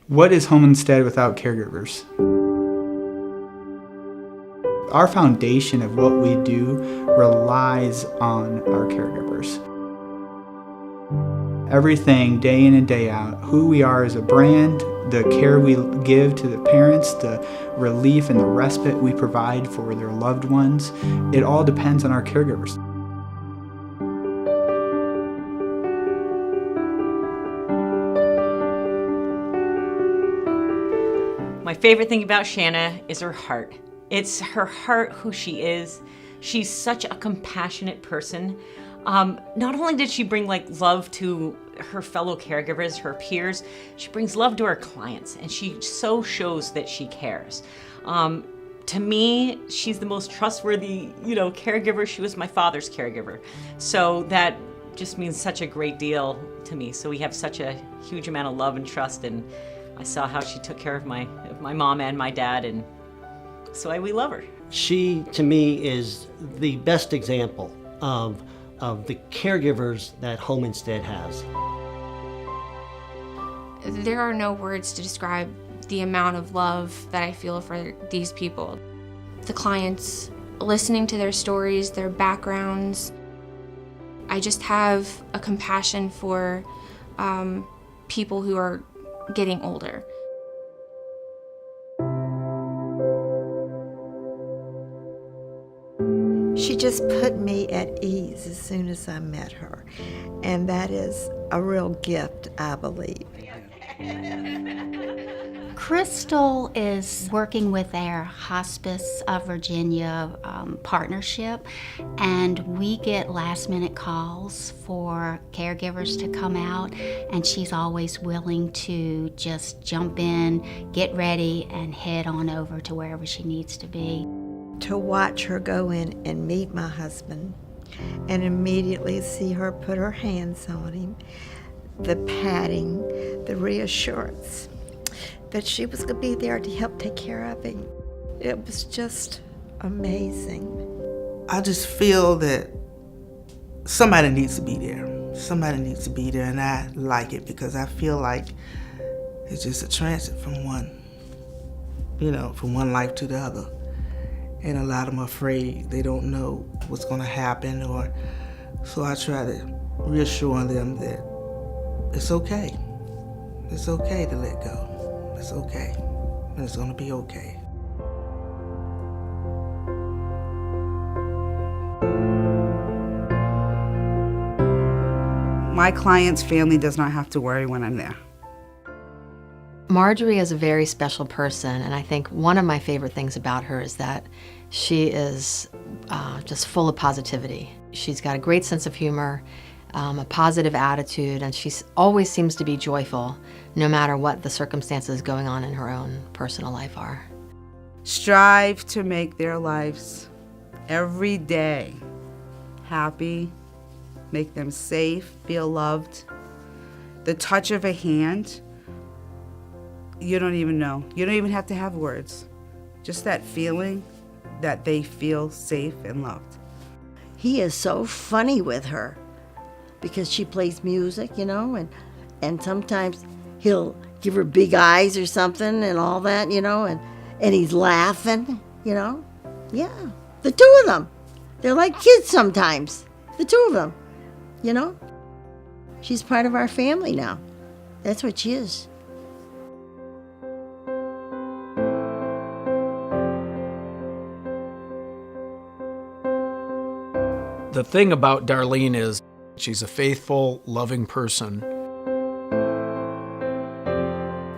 What is home instead without caregivers? Our foundation of what we do relies on our caregivers. Everything, day in and day out, who we are as a brand, the care we give to the parents, the relief and the respite we provide for their loved ones, it all depends on our caregivers. My favorite thing about Shanna is her heart. It's her heart, who she is. She's such a compassionate person. Not only did she bring love to her fellow caregivers, her peers, she brings love to her clients, and she so shows that she cares. To me, she's the most trustworthy, caregiver. She was my father's caregiver. So that just means such a great deal to me. So we have such a huge amount of love and trust, and I saw how she took care of my mom and my dad, and so we love her. She, to me, is the best example of the caregivers that Home Instead has. There are no words to describe the amount of love that I feel for these people. The clients, listening to their stories, their backgrounds. I just have a compassion for people who are getting older. She just put me at ease as soon as I met her, and that is a real gift, I believe. Crystal is working with our Hospice of Virginia partnership, and we get last-minute calls for caregivers to come out, and she's always willing to just jump in, get ready, and head on over to wherever she needs to be. To watch her go in and meet my husband and immediately see her put her hands on him, the patting, the reassurance that she was going to be there to help take care of him. It was just amazing. I just feel that somebody needs to be there. Somebody needs to be there, and I like it because I feel like it's just a transit from one life to the other. And a lot of them are afraid. They don't know what's going to happen, so I try to reassure them that it's okay. It's okay to let go. It's okay. And it's going to be okay. My client's family does not have to worry when I'm there. Marjorie is a very special person, and I think one of my favorite things about her is that she is just full of positivity. She's got a great sense of humor, a positive attitude, and she always seems to be joyful, no matter what the circumstances going on in her own personal life are. Strive to make their lives every day happy, make them safe, feel loved. The touch of a hand, you don't even know. You don't even have to have words. Just that feeling that they feel safe and loved. He is so funny with her because she plays music, and sometimes he'll give her big eyes or something and all that, and he's laughing, Yeah, the two of them. They're like kids sometimes, the two of them, She's part of our family now. That's what she is. The thing about Darlene is she's a faithful, loving person.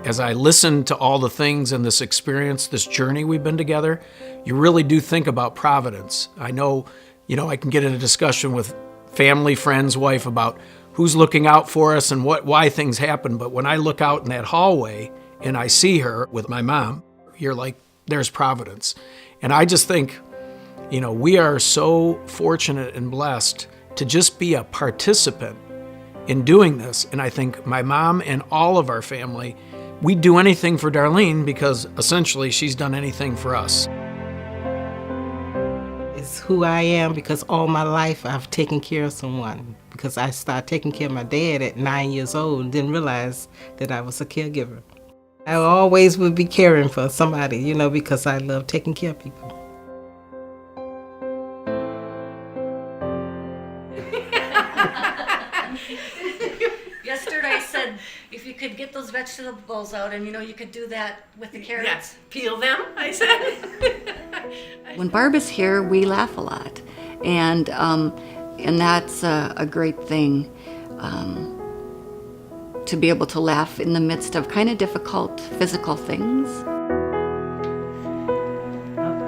As I listen to all the things in this experience, this journey we've been together, you really do think about providence. I know, I can get in a discussion with family, friends, wife about who's looking out for us and why things happen, but when I look out in that hallway and I see her with my mom, you're like, there's providence. And I just think, we are so fortunate and blessed to just be a participant in doing this. And I think my mom and all of our family, we do anything for Darlene because essentially she's done anything for us. It's who I am because all my life I've taken care of someone. Because I started taking care of my dad at 9 years old and didn't realize that I was a caregiver. I always would be caring for somebody, you know, because I love taking care of people. Yesterday I said, if you could get those vegetables out, and you could do that with the carrots. Yes, peel them, I said. When Barb is here, we laugh a lot, and that's a great thing, to be able to laugh in the midst of kind of difficult physical things.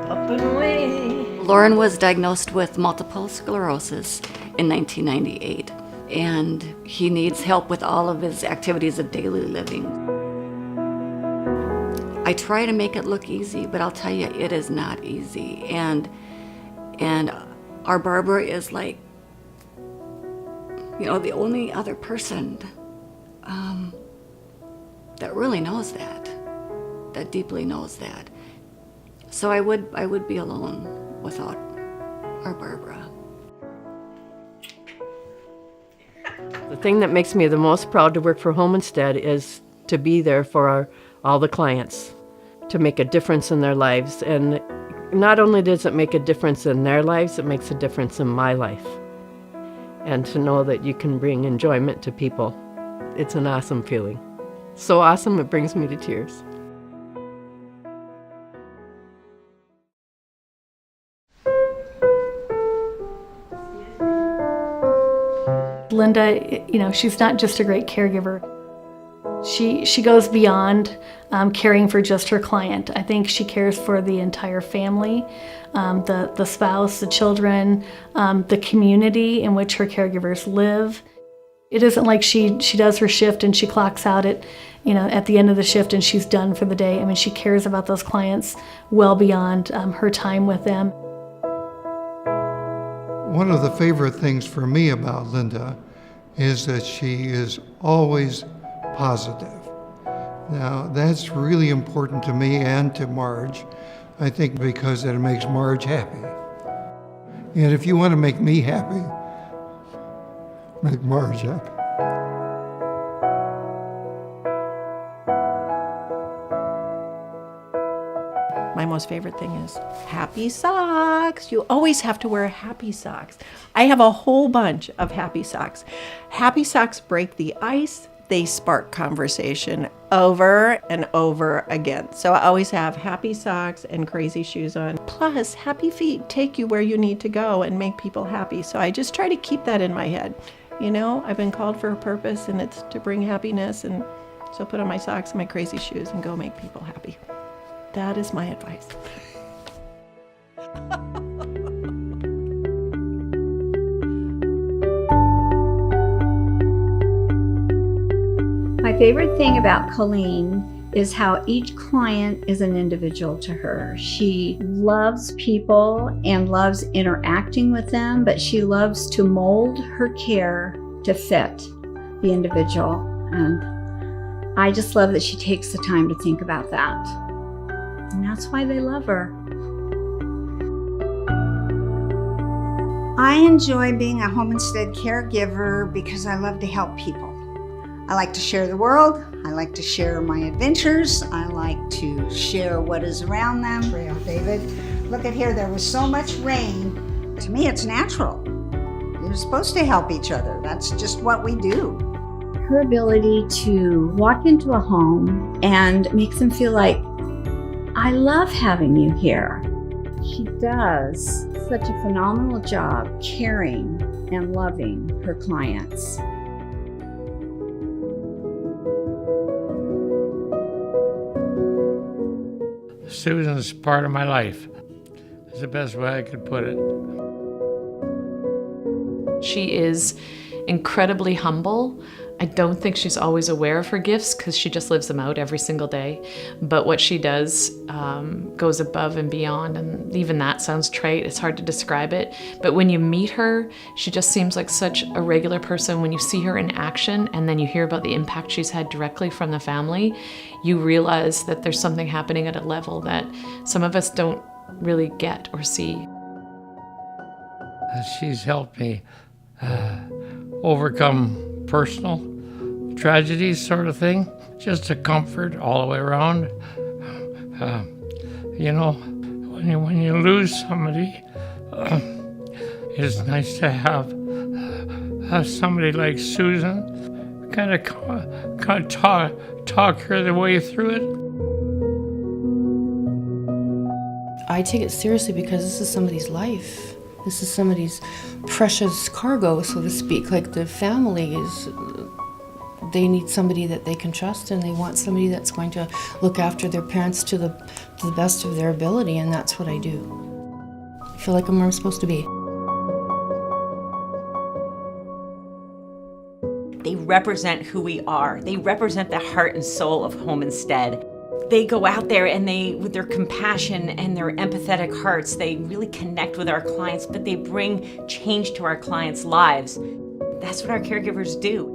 Up and away. Lauren was diagnosed with multiple sclerosis in 1998, and he needs help with all of his activities of daily living. I try to make it look easy, but I'll tell you, it is not easy. And our Barbara is like, the only other person that really knows that deeply knows that. So I would be alone without our Barbara. The thing that makes me the most proud to work for Homestead is to be there for all the clients, to make a difference in their lives. And not only does it make a difference in their lives, it makes a difference in my life. And to know that you can bring enjoyment to people, it's an awesome feeling. So awesome, it brings me to tears. Linda, she's not just a great caregiver. She goes beyond caring for just her client. I think she cares for the entire family, the spouse, the children, the community in which her caregivers live. It isn't like she does her shift and she clocks out at the end of the shift and she's done for the day. I mean, she cares about those clients well beyond her time with them. One of the favorite things for me about Linda is that she is always positive. Now, that's really important to me and to Marge, I think, because it makes Marge happy. And if you want to make me happy, make Marge happy. My most favorite thing is happy socks. You always have to wear happy socks. I have a whole bunch of happy socks. Happy socks break the ice. They spark conversation over and over again. So I always have happy socks and crazy shoes on. Plus, happy feet take you where you need to go and make people happy. So I just try to keep that in my head. I've been called for a purpose, and it's to bring happiness. And so put on my socks and my crazy shoes and go make people happy. That is my advice. My favorite thing about Colleen is how each client is an individual to her. She loves people and loves interacting with them, but she loves to mold her care to fit the individual. And I just love that she takes the time to think about that. And that's why they love her. I enjoy being a Homestead caregiver because I love to help people. I like to share the world. I like to share my adventures. I like to share what is around them. David, look at here, there was so much rain. To me, it's natural. You're supposed to help each other. That's just what we do. Her ability to walk into a home and make them feel like, I love having you here. She does such a phenomenal job caring and loving her clients. Susan's part of my life. That's the best way I could put it. She is incredibly humble. I don't think she's always aware of her gifts because she just lives them out every single day. But what she does goes above and beyond, and even that sounds trite. It's hard to describe it. But when you meet her, she just seems like such a regular person. When you see her in action and then you hear about the impact she's had directly from the family, you realize that there's something happening at a level that some of us don't really get or see. She's helped me overcome personal tragedy sort of thing, just a comfort all the way around. You know, when you lose somebody, it's nice to have somebody like Susan kind of talk her the way through it. I take it seriously because this is somebody's life. This is somebody's precious cargo, so to speak. Like the family is, they need somebody that they can trust, and they want somebody that's going to look after their parents to the best of their ability, and that's what I do. I feel like I'm where I'm supposed to be. They represent who we are. They represent the heart and soul of Home Instead. They go out there and with their compassion and their empathetic hearts, they really connect with our clients, but they bring change to our clients' lives. That's what our caregivers do.